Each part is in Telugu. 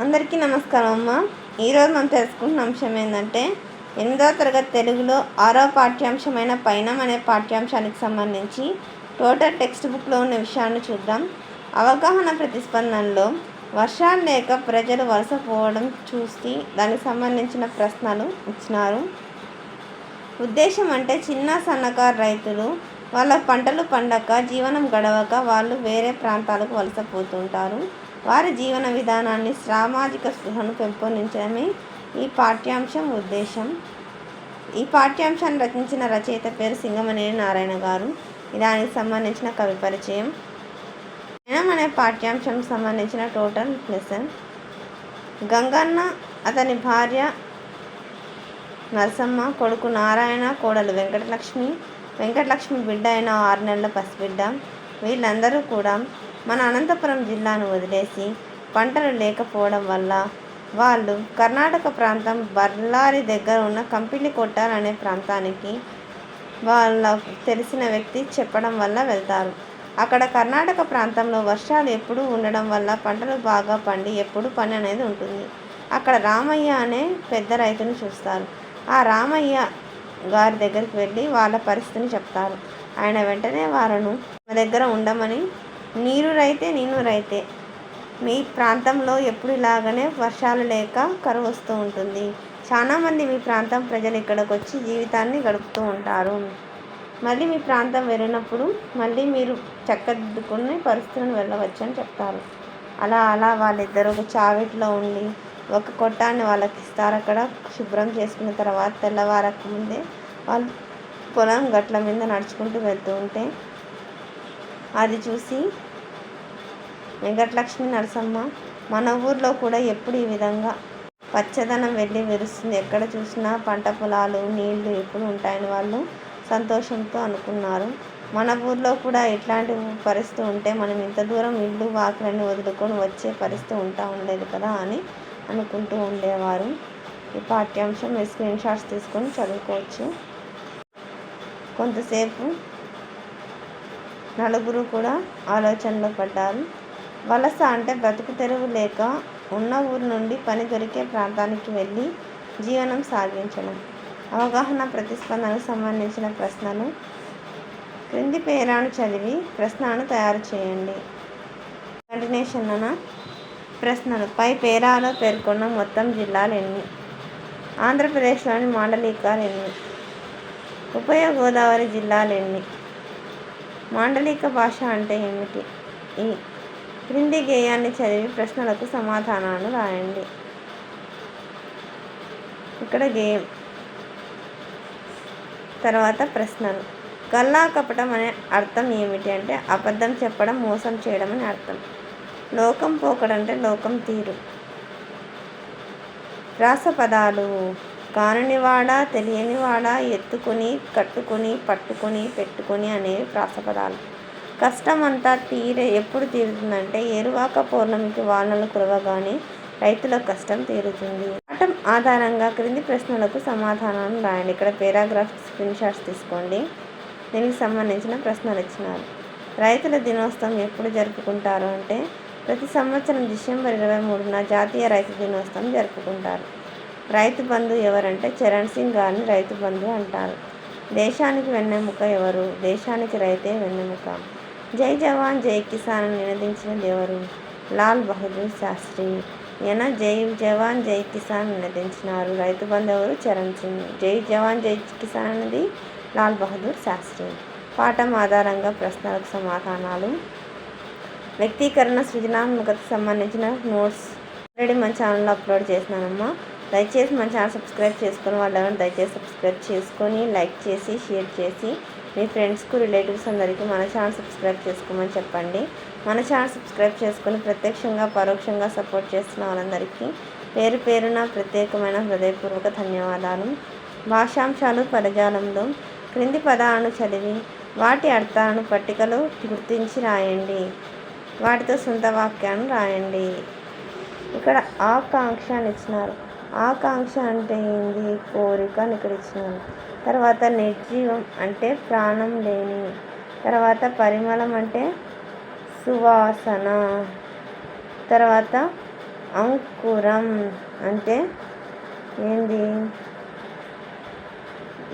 అందరికీ నమస్కారం అమ్మ. ఈరోజు మనం తెలుసుకుంటున్న అంశం ఏంటంటే 8వ తరగతి తెలుగులో 6వ పాఠ్యాంశమైన పయనం అనే పాఠ్యాంశానికి సంబంధించి టోటల్ టెక్స్ట్ బుక్లో ఉన్న విషయాన్ని చూద్దాం. అవగాహన ప్రతిస్పందనలో వర్షాలు లేక ప్రజలు వలసపోవడం చూసి దానికి సంబంధించిన ప్రశ్నలు ఇచ్చినారు. ఉద్దేశం అంటే చిన్న సన్నకారు రైతులు వాళ్ళ పంటలు పండక జీవనం గడవక వాళ్ళు వేరే ప్రాంతాలకు వలసపోతుంటారు. వారి జీవన విధానాన్ని సామాజిక స్పృహను పెంపొందించడమే ఈ పాఠ్యాంశం ఉద్దేశం. ఈ పాఠ్యాంశాన్ని రచించిన రచయిత పేరు సింగమనేని నారాయణ గారు. దానికి సంబంధించిన కవి పరిచయం. పయనం అనే పాఠ్యాంశం సంబంధించిన టోటల్ లెసన్. గంగన్న, అతని భార్య నరసమ్మ, కొడుకు నారాయణ, కోడలు వెంకటలక్ష్మి బిడ్డ అయిన 6 నెలల పసిబిడ్డ, వీళ్ళందరూ కూడా మన అనంతపురం జిల్లాను వదిలేసి పంటలు లేకపోవడం వల్ల వాళ్ళు కర్ణాటక ప్రాంతం బళ్ళారి దగ్గర ఉన్న కంపిలికొట్టాల్ అనే ప్రాంతానికి వాళ్ళకు తెలిసిన వ్యక్తి చెప్పడం వల్ల వెళ్తారు. అక్కడ కర్ణాటక ప్రాంతంలో వర్షాలు ఎప్పుడూ ఉండడం వల్ల పంటలు బాగా పండి ఎప్పుడు పని అనేది ఉంటుంది. అక్కడ రామయ్య అనే పెద్ద రైతుని చూస్తారు. ఆ రామయ్య గారి దగ్గరికి వెళ్ళి వాళ్ళ పరిస్థితిని చెప్తారు. ఆయన వెంటనే వాళ్ళను మా దగ్గర ఉండమని, నీరు రైతే మీ ప్రాంతంలో ఎప్పుడు ఇలాగనే వర్షాలు లేక కరువు వస్తూ ఉంటుంది. చాలామంది మీ ప్రాంతం ప్రజలు ఇక్కడికి వచ్చి జీవితాన్ని గడుపుతూ ఉంటారు. మళ్ళీ మీ ప్రాంతం వెళ్ళినప్పుడు మళ్ళీ మీరు చక్కదిద్దుకునే పరిస్థితులను వెళ్ళవచ్చు అని చెప్తారు. అలా వాళ్ళిద్దరు ఒక చావిట్లో ఉండి ఒక కొట్టాన్ని వాళ్ళకి ఇస్తారు. అక్కడ శుభ్రం చేసుకున్న తర్వాత తెల్లవారక ముందే వాళ్ళు పొలం గట్ల మీద నడుచుకుంటూ వెళ్తూ ఉంటే అది చూసి వెంకటలక్ష్మి, నరసమ్మ, మన ఊర్లో కూడా ఎప్పుడు ఈ విధంగా పచ్చదనం వెళ్ళి విరుస్తుంది, ఎక్కడ చూసినా పంట పొలాలు నీళ్లు ఎప్పుడు ఉంటాయని వాళ్ళు సంతోషంతో అనుకున్నారు. మన ఊర్లో కూడా ఇట్లాంటి పరిస్థితి ఉంటే మనం ఇంత దూరం ఇల్లు వాకిలన్నీ వదులుకొని వచ్చే పరిస్థితి ఉండేది కదా అని అనుకుంటూ ఉండేవారు. ఈ పాఠ్యాంశం మీ స్క్రీన్ షాట్స్ తీసుకొని చదువుకోవచ్చు. కొంతసేపు నలుగురు కూడా ఆలోచనలో పడ్డారు. వలస అంటే బ్రతుకు తెరువు లేక ఉన్న ఊరు నుండి పని దొరికే ప్రాంతానికి వెళ్ళి జీవనం సాగించడం. అవగాహన ప్రతిస్పందనకు సంబంధించిన ప్రశ్నలు. క్రింది పేరాను చదివి ప్రశ్నను తయారు చేయండి. కంటిన్యూషన్ అన్న ప్రశ్నలు. పై పేరాలో పేర్కొన్న మొత్తం జిల్లాలు ఎన్ని? ఆంధ్రప్రదేశ్లోని మాండలికాలు ఎన్ని? ఉభయ గోదావరి జిల్లాలు ఎన్ని? మాండలిక భాష అంటే ఏమిటి? ఈ క్రింది గేయాన్ని చదివి ప్రశ్నలకు సమాధానాలు రాయండి. ఇక్కడ గేయం, తర్వాత ప్రశ్నలు. గల్లా కపటం అనే అర్థం ఏమిటి అంటే అబద్ధం చెప్పడం, మోసం చేయడం అని అర్థం. లోకం పోకడంటే లోకం తీరు. రాసపదాలు. కాననివాడా, తెలియనివాడా, ఎత్తుకొని, కట్టుకొని, పట్టుకొని, పెట్టుకొని అనేవి ప్రాసపదాలు. కష్టం అంతా ఎప్పుడు తీరుతుందంటే ఏరువాక పౌర్ణమికి వానలు కురవగానే రైతుల కష్టం తీరుతుంది. పాఠం ఆధారంగా క్రింది ప్రశ్నలకు సమాధానాలను రాయండి. ఇక్కడ పేరాగ్రాఫ్ స్క్రీన్ షాట్స్ తీసుకోండి. దీనికి సంబంధించిన ప్రశ్నలు ఇచ్చినారు. రైతుల దినోత్సవం ఎప్పుడు జరుపుకుంటారు అంటే ప్రతి సంవత్సరం డిసెంబర్ 23న జాతీయ రైతు దినోత్సవం జరుపుకుంటారు. రైతు బంధు ఎవరంటే చరణ్ సింగ్ గారిని రైతు బంధు అంటారు. దేశానికి వెన్నెముక ఎవరు? దేశానికి రైతే వెన్నెముక. జై జవాన్ జై కిసాన్ అని నినదించినది ఎవరు? లాల్ బహదూర్ శాస్త్రి. ఈయన జై జవాన్ జై కిసాన్ నినదించినారు. రైతు బంధు ఎవరు? చరణ్ సింగ్. జై జవాన్ జై కిసాన్ అనేది లాల్ బహదూర్ శాస్త్రి. పాఠం ఆధారంగా ప్రశ్నలకు సమాధానాలు. వ్యక్తీకరణ, సృజనాత్మకతకు సంబంధించిన నోట్స్ ఆల్రెడీ మన ఛానల్లో అప్లోడ్ చేసినానమ్మా. దయచేసి మన ఛానల్ సబ్స్క్రైబ్ చేసుకుని వాళ్ళు ఎవరైనా దయచేసి సబ్స్క్రైబ్ చేసుకొని లైక్ చేసి షేర్ చేసి మీ ఫ్రెండ్స్కు, రిలేటివ్స్ అందరికీ మన ఛానల్ సబ్స్క్రైబ్ చేసుకోమని చెప్పండి. మన ఛానల్ సబ్స్క్రైబ్ చేసుకొని ప్రత్యక్షంగా పరోక్షంగా సపోర్ట్ చేస్తున్న వాళ్ళందరికీ పేరు పేరున ప్రత్యేకమైన హృదయపూర్వక ధన్యవాదాలు. భాషాంశాలు. పదజాలంలో క్రింది పదాలను చదివి వాటి అర్థాలను పట్టికలో గుర్తించి రాయండి. వాటితో సొంత వాక్యాలను రాయండి. ఇక్కడ ఆకాంక్ష అని ఇచ్చినారు. ఆకాంక్ష అంటే ఏంది? కోరిక అని ఇక్కడ ఇచ్చినారు. తర్వాత నిర్జీవం అంటే ప్రాణం లేని. తర్వాత పరిమళం అంటే సువాసన. తర్వాత అంకురం అంటే ఏంది?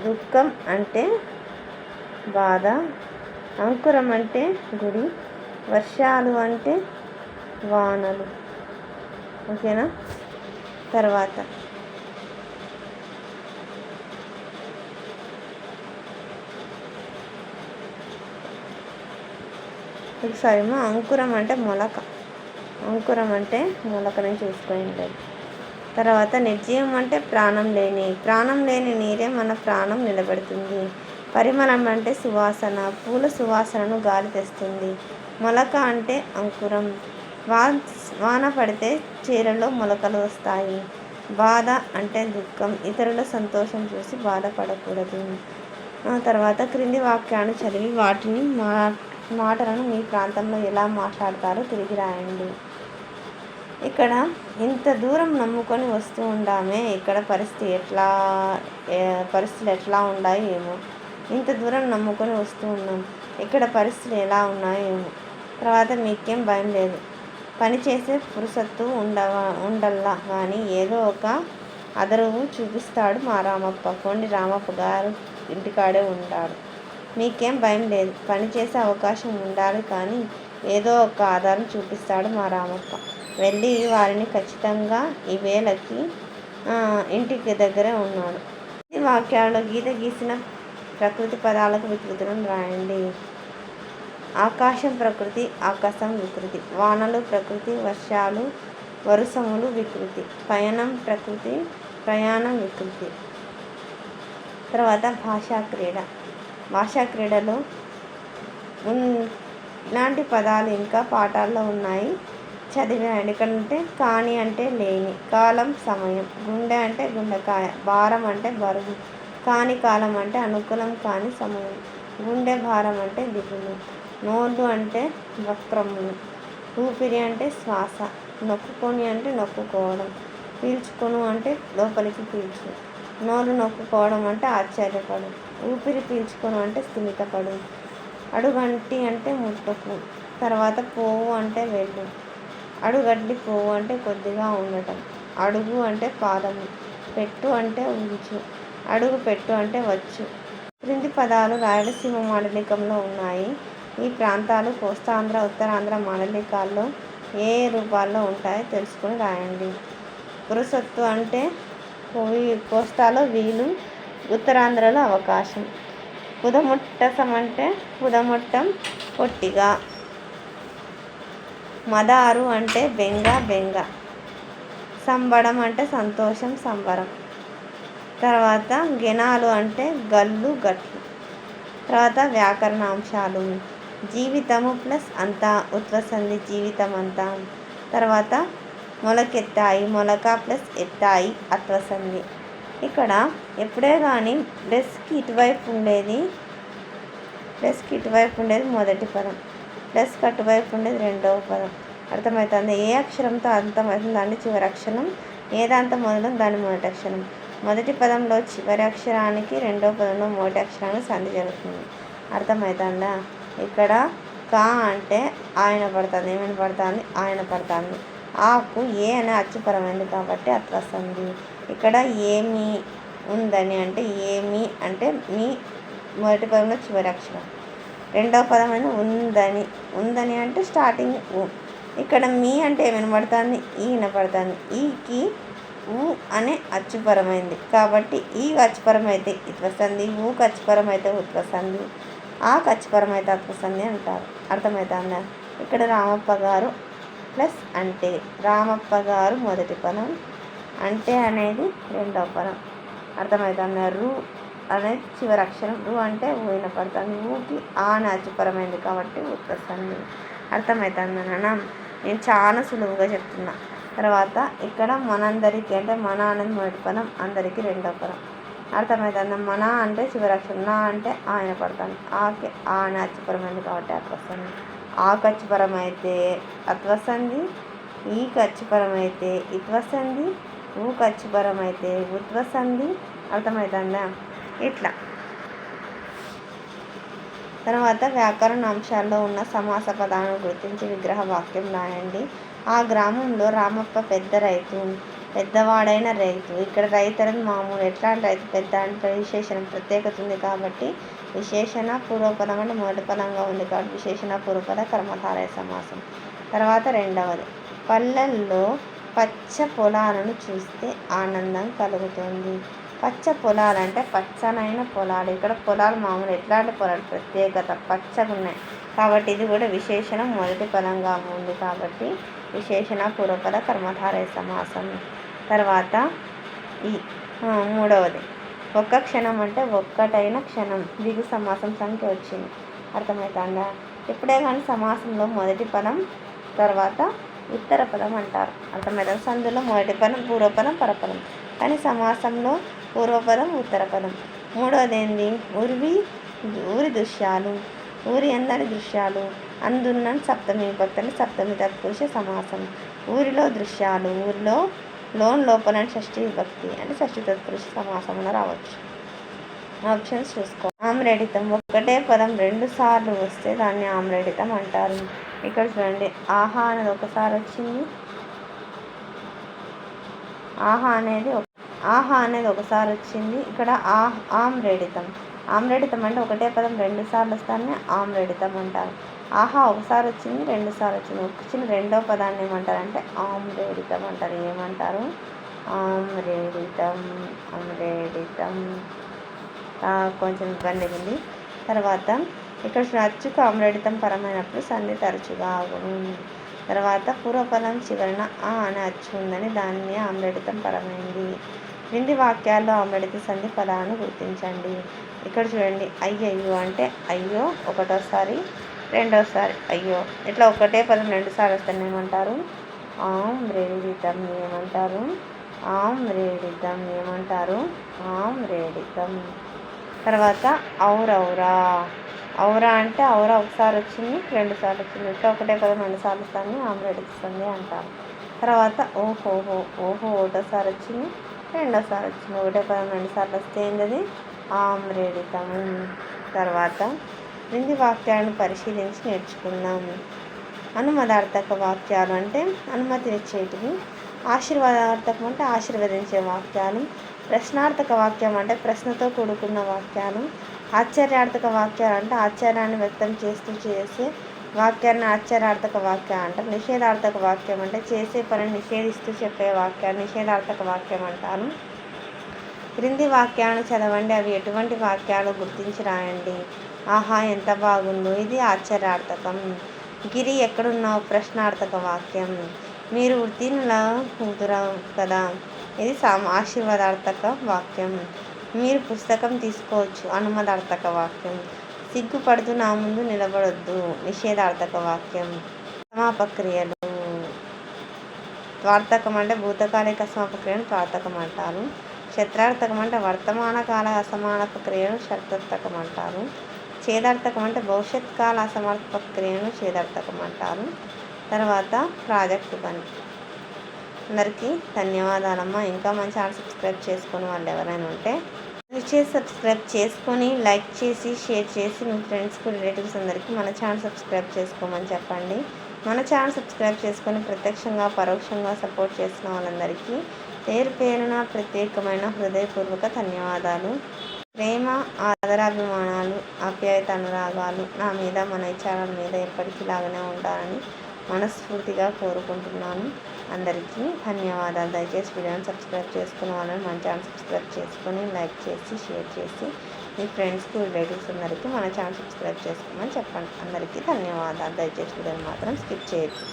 దుఃఖం అంటే బాధ, అంకురం అంటే గుడి, వర్షాలు అంటే వానలు. ఓకేనా? తర్వాత ఒకసారేమో అంకురం అంటే మొలక, అంకురం అంటే మొలకని చూసుకొని ఉంటుంది. తర్వాత నిర్జీవం అంటే ప్రాణం లేని నీరే మన ప్రాణం నిలబెడుతుంది. పరిమళం అంటే సువాసన, పూల సువాసనను గాలి తెస్తుంది. మొలక అంటే అంకురం. వాన పడితే చీరలో మొలకలు వస్తాయి. బాధ అంటే దుఃఖం, ఇతరుల సంతోషం చూసి బాధపడకూడదు. తర్వాత క్రింది వాక్యాన్ని చదివి వాటిని మాటలను మీ ప్రాంతంలో ఎలా మాట్లాడతారో తిరిగి రాయండి. ఇక్కడ ఇంత దూరం నమ్ముకొని వస్తూ ఉండామే, ఇక్కడ పరిస్థితులు ఎట్లా ఉన్నాయో ఏమో. ఇంత దూరం నమ్ముకొని వస్తూ ఉన్నాం, ఇక్కడ పరిస్థితులు ఎలా ఉన్నాయో ఏమో. తర్వాత మీకేం భయం లేదు, పని చేసే పురుసత్తు ఉండల్లా కానీ ఏదో ఒక అదరువు చూపిస్తాడు మా రామప్ప. కొండి రామప్ప గారు ఇంటికాడే ఉంటాడు. మీకేం భయం లేదు, పని చేసే అవకాశం ఉండాలి కానీ ఏదో ఒక ఆధారం చూపిస్తాడు మా రామప్ప. వెళ్ళి వారిని ఖచ్చితంగా ఈ వేళకి ఇంటికి దగ్గరే ఉన్నాడు. ఈ వాక్యాల్లో గీత గీసిన ప్రకృతి పదాలకు వికృతులను రాయండి. ఆకాశం ప్రకృతి, ఆకాశం వికృతి. వానలు ప్రకృతి, వర్షాలు వరుసములు వికృతి. పయనం ప్రకృతి, ప్రయాణం వికృతి. తర్వాత భాషా క్రీడలో ఇలాంటి పదాలు ఇంకా పాఠాల్లో ఉన్నాయి, చదివాను. ఇక్కడంటే కాని అంటే లేని, కాలం సమయం, గుండె అంటే గుండెకాయ, భారం అంటే బరువు, కాని కాలం అంటే అనుకూలం కాని సమయం, గుండె భారం అంటే దిగులు, నోళ్ళు అంటే వక్రములు, ఊపిరి అంటే శ్వాస, నొక్కుకొని అంటే నొక్కుకోవడం, పీల్చుకొను అంటే లోపలికి పీల్చు, నోరు నొక్కుకోవడం అంటే ఆశ్చర్యపడు, ఊపిరి పీల్చుకొను అంటే స్థిమితపడు, అడుగంటి అంటే ముట్టుకు. తర్వాత పోవు అంటే వెళ్ళు, అడుగడ్డి పోవు అంటే కొద్దిగా ఉండటం, అడుగు అంటే పాదము, పెట్టు అంటే ఉంచు, అడుగు పెట్టు అంటే వచ్చు. క్రింది పదాలు రాయలసీమ మాండలికంలో ఉన్నాయి. ఈ ప్రాంతాలు కోస్తాంధ్ర, ఉత్తరాంధ్ర మాండలికాల్లో ఏ రూపాల్లో ఉంటాయో తెలుసుకొని రాయండి. పురుసత్తు అంటే కోస్తాలో వీలు, ఉత్తరాంధ్రలో అవకాశం. పుదముట్టసం అంటే పుదముట్టం పొట్టిగా. మదారు అంటే బెంగ. సంబడం అంటే సంతోషం, సంబరం. తర్వాత గెనాలు అంటే గల్లు, గట్లు. తర్వాత వ్యాకరణాంశాలు. జీవితము ప్లస్ అంతా, ఉత్వసంధి జీవితం అంతా. తర్వాత మొలకెత్తాయి, మొలక ప్లస్ ఎత్తాయి, అత్వసంధి. ఇక్కడ ఎప్పుడే కానీ ప్లస్కి ఇటువైపు ఉండేది మొదటి పదం, ప్లస్కి అటువైపు ఉండేది రెండవ పదం. అర్థమవుతుంది? ఏ అక్షరంతో అంతమవుతుంది దాన్ని చివరి అక్షరం, ఏ దాంతో మొదలు దాని మొదటి అక్షరం. మొదటి పదంలో చివరి అక్షరానికి రెండవ పదంలో మొదటి అక్షరానికి సంధి జరుగుతుంది. అర్థమవుతుందా? ఇక్కడ కా అంటే ఆయన పడుతుంది, ఏమైనా పడుతుంది, ఆయన పడుతుంది. ఆకు ఏ అనే అచ్చుపరమైంది కాబట్టి అత్వసంధి. ఇక్కడ ఏమి ఉందని అంటే ఏమి అంటే మీ మొదటి పదంలో చివరి అక్షరం. రెండవ పదమైన ఉందని అంటే స్టార్టింగ్ ఊ. ఇక్కడ మీ అంటే ఏమైనా పడుతుంది, ఈ వినపడుతుంది. ఈకి ఊ అనే అచ్చుపరమైంది కాబట్టి ఈ అచ్చుపరమైతే ఇత్వసంధి, ఊకి అచ్చుపరమైతే ఉత్వసంధి, ఆకు అచ్చుపరమైతే అత్వసంధి అంటారు. అర్థమవుతుందా? ఇక్కడ రామప్ప గారు ప్లస్ అంటే, రామప్ప గారు మొదటి పదం, అంటే అనేది రెండవ పదం. అర్థమవుతుందా? రు అనేది చివరి అక్షరం, రు అంటే ఊ వినపడుతుంది, ఊకి ఆ అని అచ్చుపరమైంది కాబట్టి ఉత్వసంధి. అర్థమవుతుందా నాన్న? నేను చాలా సులువుగా చెప్తున్నా. తర్వాత ఇక్కడ మనందరికీ అంటే మన అనేది మొదటి పదం, అందరికీ రెండవ పదం. అర్థమవుతుందా? మన అంటే చివరి అక్షరం, నా అంటే ఆయన పడుతుంది, ఆకి ఆ అని అచ్చుపరమైంది కాబట్టి అత్వసంధి. ఆకు అచ్చుపరమైతే అత్వసంధి, ఈకి అచ్చుపరమైతే ఇత్వసంధి, ఊకి అచ్చుపరమైతే ఉత్వసంధి. అర్థమవుతుందా? ఇట్లా. తర్వాత వ్యాకరణ అంశాల్లో ఉన్న సమాస పదాలను గుర్తించి విగ్రహ వాక్యం రాయండి. ఆ గ్రామంలో రామప్ప పెద్దవాడైన రైతు. ఇక్కడ రైతు అనేది మామూలు ఎట్లాంటి రైతు, పెద్ద అంటే విశేషణం ప్రత్యేకత ఉంది కాబట్టి విశేషణ పూర్వపదం అంటే మొదటి పదంగా ఉంది కాబట్టి విశేషణ పూర్వపద కర్మధారయ సమాసం. తర్వాత రెండవది, పల్లెల్లో పచ్చ పొలాలను చూస్తే ఆనందం కలుగుతుంది. పచ్చ పొలాలు అంటే పచ్చనైన పొలాలు. ఇక్కడ పొలాలు మామూలు ఎట్లాంటి పొలాలు, ప్రత్యేకత పచ్చగా ఉన్నాయి కాబట్టి ఇది కూడా విశేషణం మొదటి పదంగా ఉంది కాబట్టి విశేషణ పూర్వపద కర్మధారయ సమాసం. తర్వాత ఈ మూడవది, ఒక్క క్షణం అంటే ఒక్కటైన క్షణం, దిగు సమాసం సంఖ్య వచ్చింది. అర్థమవుతుందా? ఎప్పుడే కానీ సమాసంలో మొదటి పదం తర్వాత ఉత్తర పదం అంటారు. అర్థమవుతుంది. సందులో మొదటి పదం పూర్వపదం పరపదం, కానీ సమాసంలో పూర్వపదం ఉత్తర పదం. మూడవది ఏంది, ఊరి దృశ్యాలు, ఊరి అందరి దృశ్యాలు, అందున్న సప్తమి విభక్తి సప్తమి తత్పురుష సమాసం. ఊరిలో దృశ్యాలు, ఊరిలో లోపల షష్ఠి విభక్తి అంటే షష్ఠి తత్పురుష సమాసం రావచ్చు. ఆప్షన్స్ చూసుకో. ఆమ్రేడితం, ఒకటే పదం 2 సార్లు వస్తే దాన్ని ఆమ్రేడితం అంటారు. ఇక్కడ చూడండి, ఆహా అనేది ఒకసారి వచ్చింది, ఆహా అనేది ఒకసారి వచ్చింది. ఇక్కడ ఆమ్రేడితం. ఆమ్రేడితం అంటే ఒకటే పదం 2 సార్లు వస్తానే ఆమ్రేడితం అంటారు. ఆహా ఒకసారి వచ్చింది, 2 సార్లు వచ్చింది. వచ్చిన రెండో పదాన్ని ఏమంటారంటే ఆమ్రేడితం అంటారు. ఏమంటారు? ఆమ్రేడితం. కొంచెం ఇబ్బంది ఉంది. తర్వాత ఇక్కడ అచ్చుకు ఆమ్రేడితం పరమైనప్పుడు సంధి తరచుగా ఆగును. తర్వాత పూర్వపదం చివరన అనే అచ్చు ఉందని దాన్ని ఆమ్రేడితం పరమైంది. క్రింది వాక్యాల్లో ఆమ్రేడిత సంధి పదాలను గుర్తించండి. ఇక్కడ చూడండి, అయ్యయ్యో అంటే అయ్యో ఒకటోసారి, రెండోసారి అయ్యో. ఇట్లా ఒకటే పదం 2 సార్లు వస్తాను ఏమంటారు? ఆమ్రేడితం. ఏమంటారు? ఆమ్రేడితం. ఏమంటారు? ఆమ్రేడితం. తర్వాత ఔరౌరా. ఔరా అంటే ఔరా ఒకసారి వచ్చింది, 2 సార్లు వచ్చింది. ఇట్లా ఒకటే పదం 2 సార్లు వస్తాను ఆమ్రేడిస్తుంది అంటారు. తర్వాత ఓహోహో. ఓహో ఒకటోసారి వచ్చింది, రెండోసారి వచ్చింది. ఒకటే పదం 2 సార్లు వస్తే ఏంటది? ఆమ్రేడితము. తర్వాత క్రింది వాక్యాలను పరిశీలించి నేర్చుకుందాం. అనుమదార్థక వాక్యాలు అంటే అనుమతినిచ్చేటివి. ఆశీర్వాదార్థకం అంటే ఆశీర్వదించే వాక్యాలు. ప్రశ్నార్థక వాక్యం అంటే ప్రశ్నతో కూడుకున్న వాక్యాలు. ఆశ్చర్యార్థక వాక్యాలు అంటే ఆశ్చర్యాన్ని వ్యక్తం చేస్తూ చేసే వాక్యాన్ని ఆశ్చర్యార్థక వాక్యం అంటారు. నిషేధార్థక వాక్యం అంటే చేసే పనిని నిషేధిస్తూ చెప్పే వాక్యాన్ని నిషేధార్థక వాక్యం అంటారు. క్రింది వాక్యాలను చదవండి, అవి ఎటువంటి వాక్యాలు గుర్తించి రాయండి. ఆహా ఎంత బాగుందో, ఇది ఆశ్చర్యార్థకం. గిరి ఎక్కడున్నావు? ప్రశ్నార్థక వాక్యం. మీరు ఉత్తీర్ణుల కూతురు కదా, ఇది ఆశీర్వాదార్థక వాక్యం. మీరు పుస్తకం తీసుకోవచ్చు, అనుమదార్థక వాక్యం. సిగ్గుపడుతూ నా ముందు నిలబడొద్దు, నిషేధార్థక వాక్యం. సమాపక్రియలు. త్వార్థకం అంటే భూతకాలిక సమాపక్రియను త్వార్థకం అంటారు. శత్రార్థకం అంటే వర్తమాన కాల అసమానక క్రియను శత్రార్థకం అంటారు. ఛేదార్థకం అంటే భవిష్యత్ కాల అసమర్థక క్రియను ఛేదార్థకం అంటారు. తర్వాత ప్రాజెక్టు పని. అందరికీ ధన్యవాదాలమ్మా. ఇంకా మన ఛానల్ సబ్స్క్రైబ్ చేసుకుని వాళ్ళు ఎవరైనా ఉంటే సబ్స్క్రైబ్ చేసుకొని లైక్ చేసి షేర్ చేసి మీ ఫ్రెండ్స్కి రిలేటివ్స్ అందరికీ మన ఛానల్ సబ్స్క్రైబ్ చేసుకోమని చెప్పండి. మన ఛానల్ సబ్స్క్రైబ్ చేసుకొని ప్రత్యక్షంగా పరోక్షంగా సపోర్ట్ చేసిన వాళ్ళందరికీ పేరున ప్రత్యేకమైన హృదయపూర్వక ధన్యవాదాలు. ప్రేమ, ఆదరాభిమానాలు, ఆప్యాయత, అనురాగాలు నా మీద మన ఈ ఛానల్ మీద ఎప్పటికీలాగానే ఉండాలని మనస్ఫూర్తిగా కోరుకుంటున్నాను. అందరికీ ధన్యవాదాలు. దయచేసి వీడియోని సబ్స్క్రైబ్ చేసుకున్న వాళ్ళని మన ఛానల్ సబ్స్క్రైబ్ చేసుకొని లైక్ చేసి షేర్ చేసి మీ ఫ్రెండ్స్కి రిలేటివ్స్ అందరికీ మన ఛానల్ సబ్స్క్రైబ్ చేసుకోమని చెప్పండి. అందరికీ ధన్యవాదాలు. దయచేసి వీడియోని మాత్రం స్కిప్ చేయొద్దు.